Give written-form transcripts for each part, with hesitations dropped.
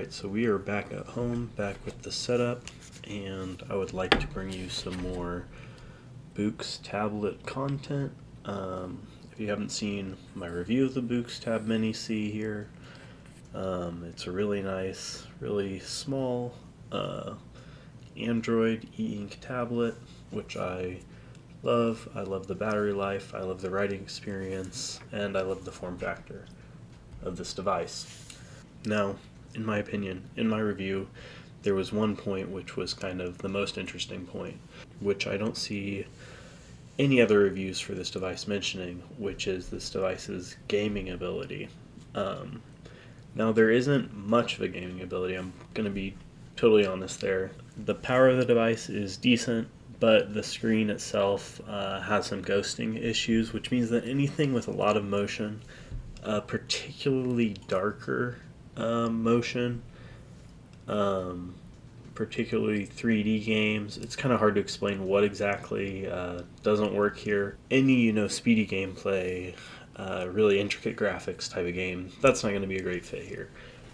Alright, so we are back at home, back with the setup, and I would like to bring you some more Boox tablet content. If you haven't seen my review of the Boox Tab Mini C here, it's a really nice, really small Android e-ink tablet, which I love. I love the battery life, I love the writing experience, and I love the form factor of this device. Now, in my opinion, in my review, there was one point which was kind of the most interesting point, which I don't see any other reviews for this device mentioning, which is this device's gaming ability. Now, there isn't much of a gaming ability, I'm going to be totally honest there. The power of the device is decent, but the screen itself has some ghosting issues, which means that anything with a lot of motion, particularly darker motion, particularly 3D games. It's kind of hard to explain what exactly doesn't work here. Any, speedy gameplay, really intricate graphics type of game, that's not going to be a great fit here.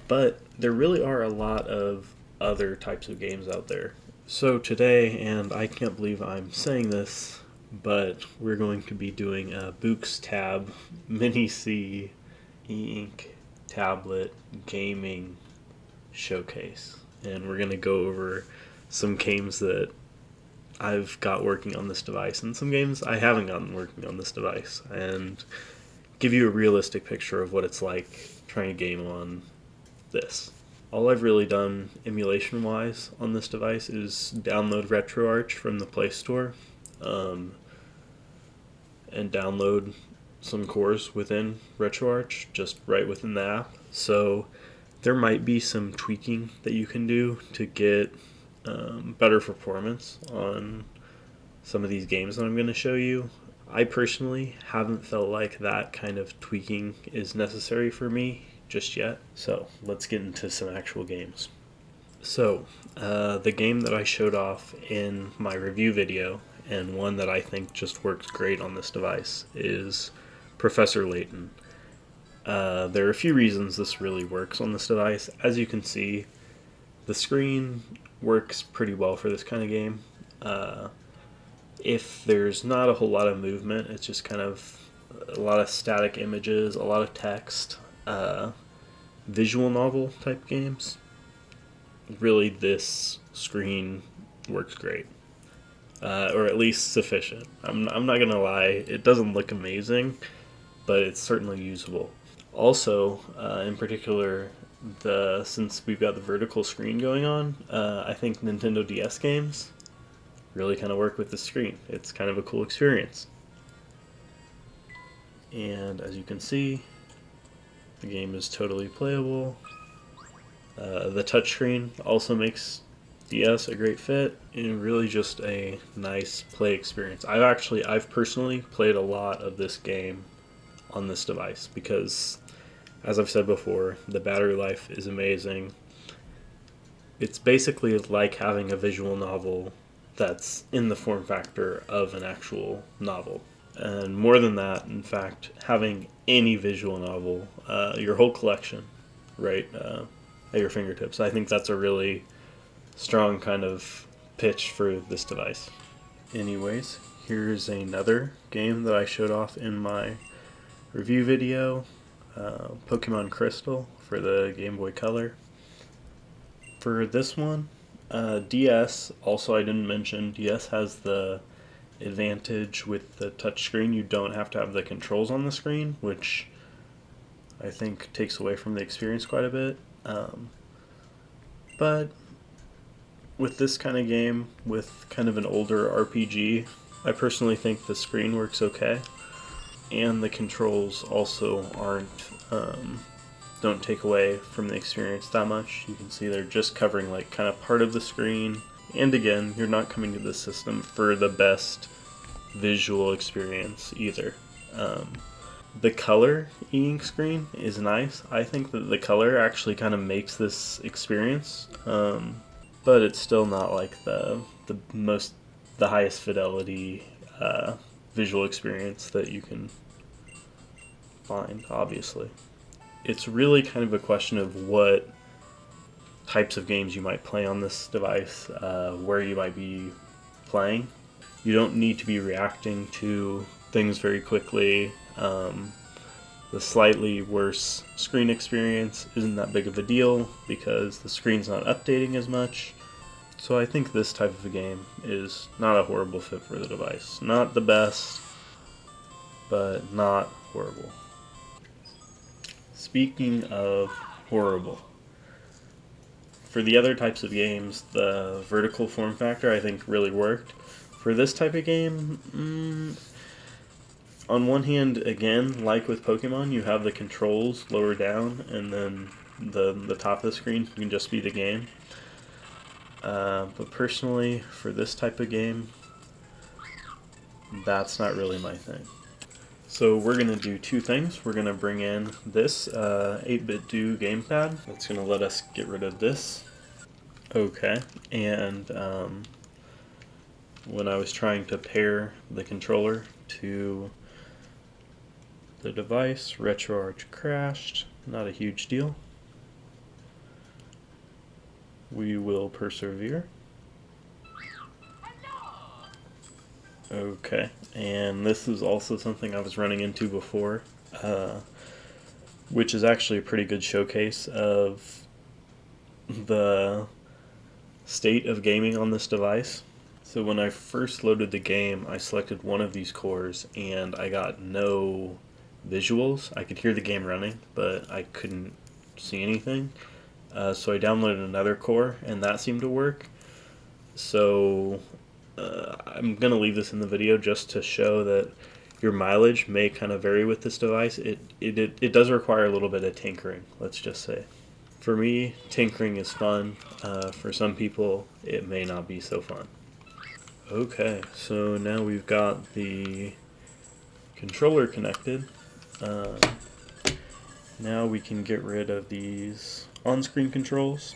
But there really are a lot of other types of games out there. So today, and I can't believe I'm saying this, but we're going to be doing a Boox Tab Mini C e-ink tablet gaming showcase, and we're going to go over some games that I've got working on this device and some games I haven't gotten working on this device, and give you a realistic picture of what it's like trying to game on this. All I've really done emulation wise on this device is download RetroArch from the Play Store, and download some cores within RetroArch, just right within the app. So there might be some tweaking that you can do to get better performance on some of these games that I'm going to show you. I personally haven't felt like that kind of tweaking is necessary for me just yet. So let's get into some actual games. So the game that I showed off in my review video, and one that I think just works great on this device, is Professor Layton. There are a few reasons this really works on this device. As you can see, the screen works pretty well for this kind of game. If there's not a whole lot of movement, it's just kind of a lot of static images, a lot of text, visual novel type games. Really, this screen works great. Or at least sufficient. I'm not going to lie, it doesn't look amazing, but it's certainly usable. Also, in particular, since we've got the vertical screen going on, I think Nintendo DS games really kind of work with the screen. It's kind of a cool experience. And as you can see, the game is totally playable. The touchscreen also makes DS a great fit, and really just a nice play experience. I've personally played a lot of this game on this device because, as I've said before, the battery life is amazing. It's basically like having a visual novel that's in the form factor of an actual novel. And more than that, in fact, having any visual novel, your whole collection, right, at your fingertips. I think that's a really strong kind of pitch for this device. Anyways, here's another game that I showed off in my review video, Pokemon Crystal for the Game Boy Color. For this one, DS, also I didn't mention, DS has the advantage with the touchscreen. You don't have to have the controls on the screen, which I think takes away from the experience quite a bit. But with this kind of game, with kind of an older RPG, I personally think the screen works okay. And the controls also don't take away from the experience that much. You can see they're just covering like kind of part of the screen. And again, you're not coming to this system for the best visual experience either. The color e-ink screen is nice. I think that the color actually kind of makes this experience, but it's still not like the highest fidelity visual experience that you can find, obviously. It's really kind of a question of what types of games you might play on this device, where you might be playing. You don't need to be reacting to things very quickly. The slightly worse screen experience isn't that big of a deal because the screen's not updating as much. So I think this type of a game is not a horrible fit for the device. Not the best, but not horrible. Speaking of horrible, for the other types of games, the vertical form factor I think really worked. For this type of game, on one hand, again, like with Pokemon, you have the controls lower down, and then the top of the screen can just be the game. But personally, for this type of game, that's not really my thing. So we're going to do two things. We're going to bring in this 8-bit Do gamepad. That's going to let us get rid of this. Okay, and when I was trying to pair the controller to the device, RetroArch crashed. Not a huge deal. We will persevere. Okay, and this is also something I was running into before, which is actually a pretty good showcase of the state of gaming on this device. So when I first loaded the game, I selected one of these cores and I got no visuals. I could hear the game running, but I couldn't see anything. So I downloaded another core and that seemed to work. So I'm going to leave this in the video just to show that your mileage may kind of vary with this device. It does require a little bit of tinkering, let's just say. For me, tinkering is fun. For some people, it may not be so fun. Okay, so now we've got the controller connected. Now we can get rid of these on-screen controls.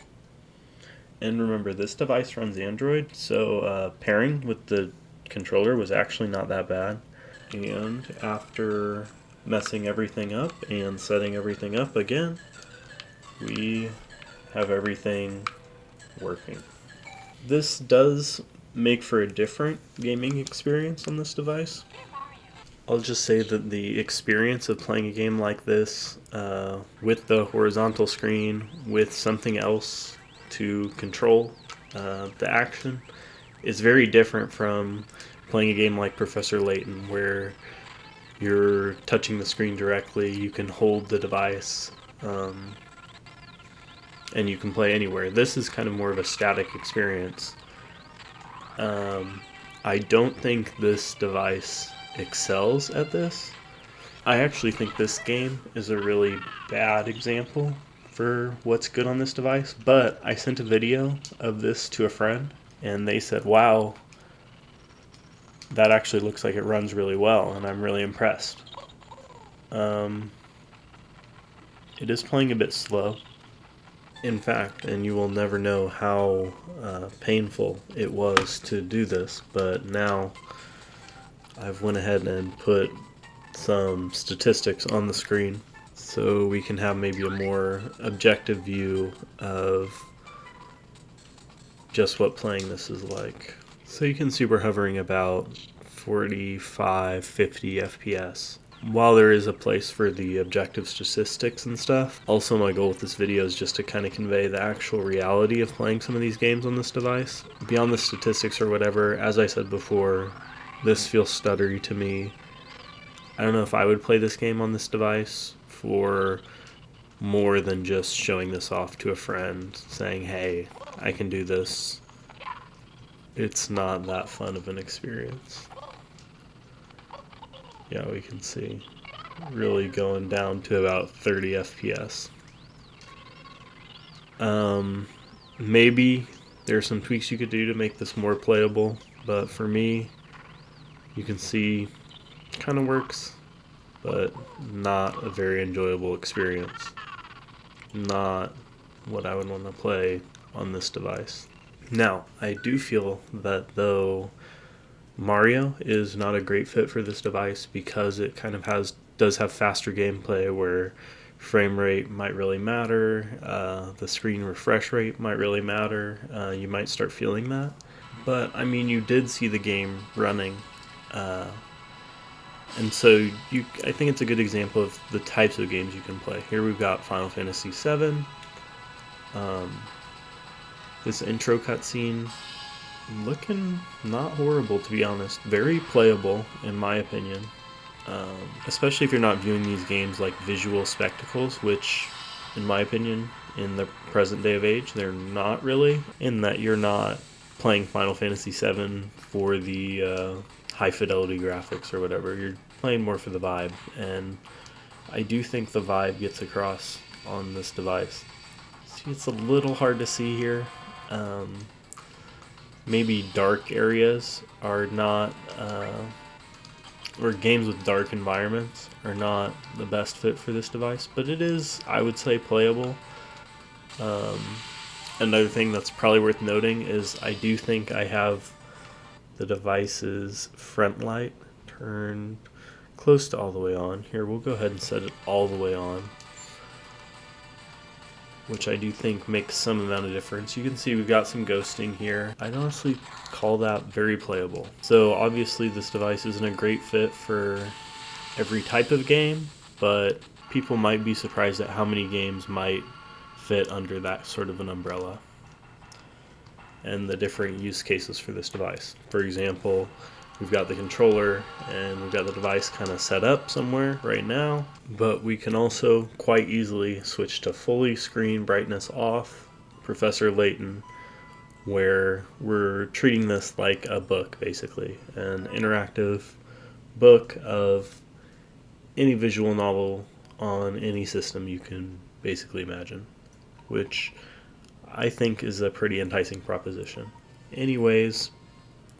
And remember, this device runs Android, so pairing with the controller was actually not that bad. And after messing everything up and setting everything up again, we have everything working. This does make for a different gaming experience on this device. I'll just say that the experience of playing a game like this with the horizontal screen, with something else to control the action, is very different from playing a game like Professor Layton, where you're touching the screen directly, you can hold the device, and you can play anywhere. This is kind of more of a static experience. I don't think this device excels at this. I actually think this game is a really bad example for what's good on this device, but I sent a video of this to a friend and they said, wow, that actually looks like it runs really well, and I'm really impressed. It is playing a bit slow. In fact, and you will never know how painful it was to do this, but now I've went ahead and put some statistics on the screen so we can have maybe a more objective view of just what playing this is like. So you can see we're hovering about 45, 50 FPS. While there is a place for the objective statistics and stuff, also my goal with this video is just to kind of convey the actual reality of playing some of these games on this device. Beyond the statistics or whatever, as I said before, this feels stuttery to me. I don't know if I would play this game on this device for more than just showing this off to a friend, saying, hey, I can do this. It's not that fun of an experience. Yeah, we can see really going down to about 30 FPS. Maybe there's some tweaks you could do to make this more playable, but for me, you can see kind of works, but not a very enjoyable experience. Not what I would want to play on this device. Now, I do feel that though Mario is not a great fit for this device because it kind of does have faster gameplay, where frame rate might really matter, the screen refresh rate might really matter, you might start feeling that. But I mean, you did see the game running, and so I think it's a good example of the types of games you can play. Here we've got Final Fantasy VII. This intro cutscene looking not horrible, to be honest. Very playable, in my opinion. Especially if you're not viewing these games like visual spectacles, which, in my opinion, in the present day of age, they're not really. In that you're not playing Final Fantasy VII for the high fidelity graphics or whatever. You're playing more for the vibe, and I do think the vibe gets across on this device. See, it's a little hard to see here. Maybe dark areas are not, or games with dark environments are not the best fit for this device, but it is, I would say, playable. Another thing that's probably worth noting is I do think I have the device's front light turned close to all the way on. Here, we'll go ahead and set it all the way on, which I do think makes some amount of difference. You can see we've got some ghosting here. I'd honestly call that very playable. So obviously this device isn't a great fit for every type of game, but people might be surprised at how many games might fit under that sort of an umbrella and the different use cases for this device. For example, we've got the controller and we've got the device kind of set up somewhere right now, but we can also quite easily switch to fully screen brightness off, Professor Layton, where we're treating this like a book, basically, an interactive book of any visual novel on any system you can basically imagine, which I think is a pretty enticing proposition. Anyways,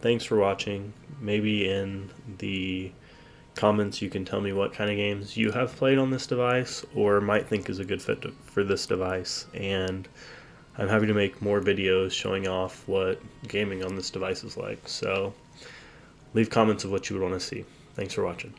thanks for watching. Maybe in the comments you can tell me what kind of games you have played on this device or might think is a good fit for this device, and I'm happy to make more videos showing off what gaming on this device is like. So leave comments of what you would want to see. Thanks for watching.